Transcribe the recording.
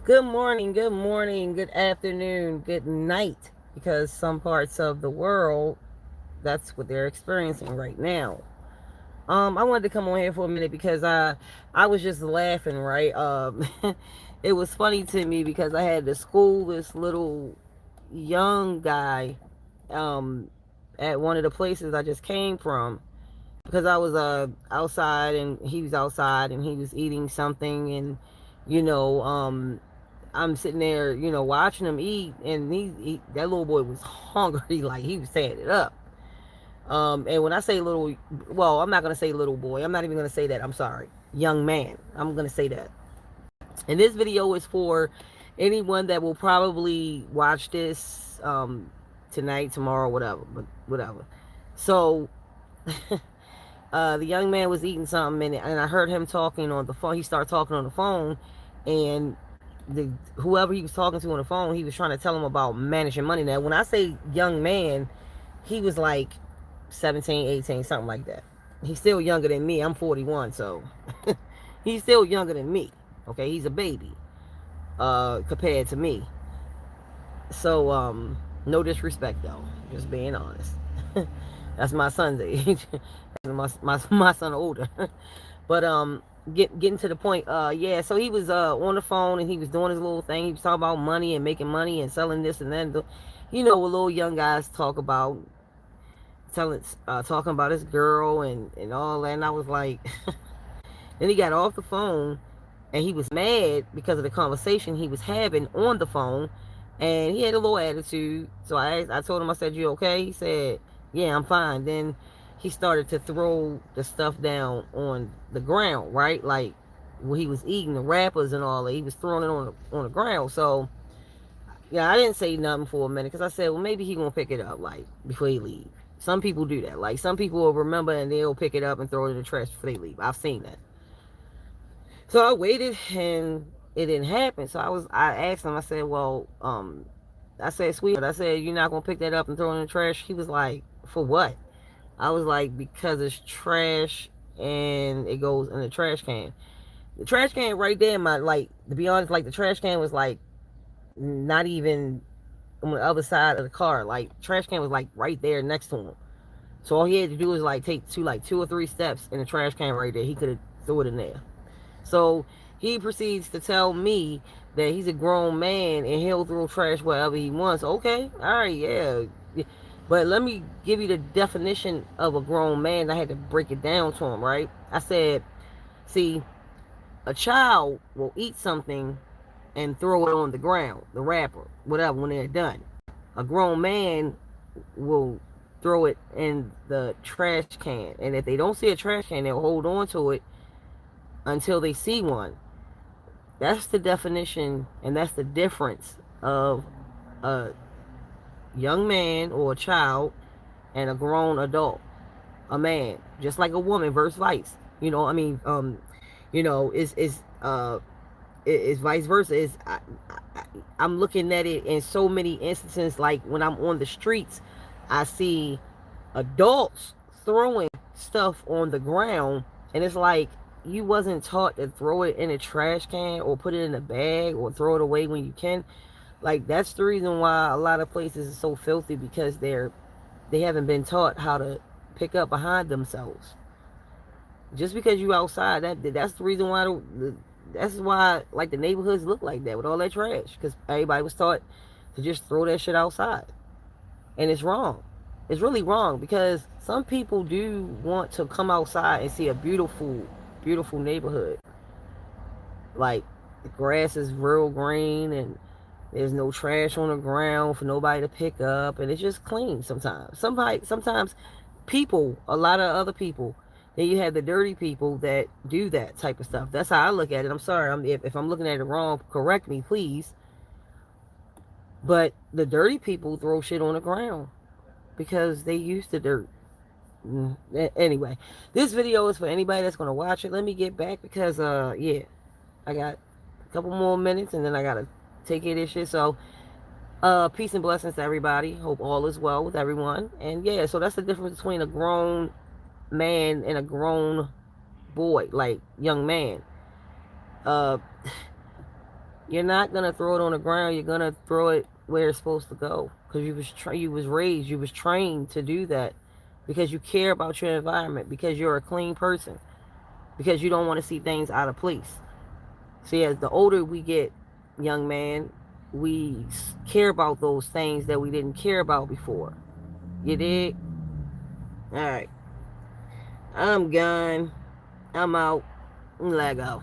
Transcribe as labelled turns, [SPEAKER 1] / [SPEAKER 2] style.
[SPEAKER 1] good morning, good afternoon, good night, because some parts of the world, that's what they're experiencing right now. I wanted to come on here for a minute because I was just laughing, right? It was funny to me because I had to school this little young guy um, at one of the places I just came from because I was outside and he was outside and he was eating something and you know I'm sitting there, watching him eat, and that little boy was hungry, like he was tearing it up. And when I say little, well, I'm not gonna say little boy. I'm not even gonna say that. I'm sorry, young man. I'm gonna say that. And this video is for anyone that will probably watch this tonight, tomorrow, whatever. But whatever. So the young man was eating something, and I heard him talking on the phone. He started talking on the phone, and whoever he was talking to on the phone, he was trying to tell him about managing money. Now, when I say young man, he was like 17, 18, something like that. He's still younger than me. I'm 41, so he's still younger than me. Okay, he's a baby compared to me. So, no disrespect though, just being honest. That's my son's age. my son older. But getting to the point, yeah, so he was on the phone and he was doing his little thing. He was talking about money and making money and selling this and that. You know what little young guys talk about, talking about his girl and all that. And I was like, then he got off the phone and he was mad because of the conversation he was having on the phone, and he had a little attitude. So I told him, I said, "You okay?" He said, "Yeah, I'm fine." Then he started to throw the stuff down on the ground, right? Like when he was eating the wrappers and all that, he was throwing it on the ground. So yeah, I didn't say nothing for a minute because I said, well, maybe he gonna pick it up like before he leave. Some people do that. Like some people will remember and they'll pick it up and throw it in the trash before they leave. I've seen that. So I waited and it didn't happen. So I asked him, I said, well, I said, sweetheart, I said, you're not gonna pick that up and throw it in the trash? He was like, for what? I was like, because it's trash and it goes in the trash can. The trash can right there, my like to be honest, like the trash can was like not even on the other side of the car. Like trash can was like right there next to him. So all he had to do was like take two or three steps in the trash can right there. He could have threw it in there. So he proceeds to tell me that he's a grown man and he'll throw trash wherever he wants. Okay, all right, yeah. But let me give you the definition of a grown man. I had to break it down to him, right? I said, see, a child will eat something and throw it on the ground, the wrapper, whatever, when they're done. A grown man will throw it in the trash can. And if they don't see a trash can, they'll hold on to it until they see one. That's the definition and that's the difference of a young man or a child and a grown adult, a man, just like a woman versus vice. It's vice versa. I'm looking at it in so many instances. Like when I'm on the streets, I see adults throwing stuff on the ground, and it's like you wasn't taught to throw it in a trash can or put it in a bag or throw it away when you can. Like that's the reason why a lot of places are so filthy, because they haven't been taught how to pick up behind themselves. Just because you outside, that's the reason why that's why like the neighborhoods look like that with all that trash, because everybody was taught to just throw that shit outside, and it's wrong. It's really wrong, because some people do want to come outside and see a beautiful, beautiful neighborhood. Like the grass is real green and there's no trash on the ground for nobody to pick up, and it's just clean. Sometimes people, a lot of other people. Then you have the dirty people that do that type of stuff. That's how I look at it. I'm sorry, if I'm looking at it wrong, correct me, please. But the dirty people throw shit on the ground because they used to dirt. Anyway, this video is for anybody that's gonna watch it. Let me get back because yeah, I got a couple more minutes and then I gotta take care of this shit. So peace and blessings to everybody. Hope all is well with everyone. And yeah, so that's the difference between a grown man and a grown boy, like young man. Uh You're not gonna throw it on the ground. You're gonna throw it where it's supposed to go, because you was raised, you was trained to do that, because you care about your environment, because you're a clean person, because you don't want to see things out of place. See, as the older we get, young man, we care about those things that we didn't care about before. You dig? All right, I'm gone. I'm out. Let go.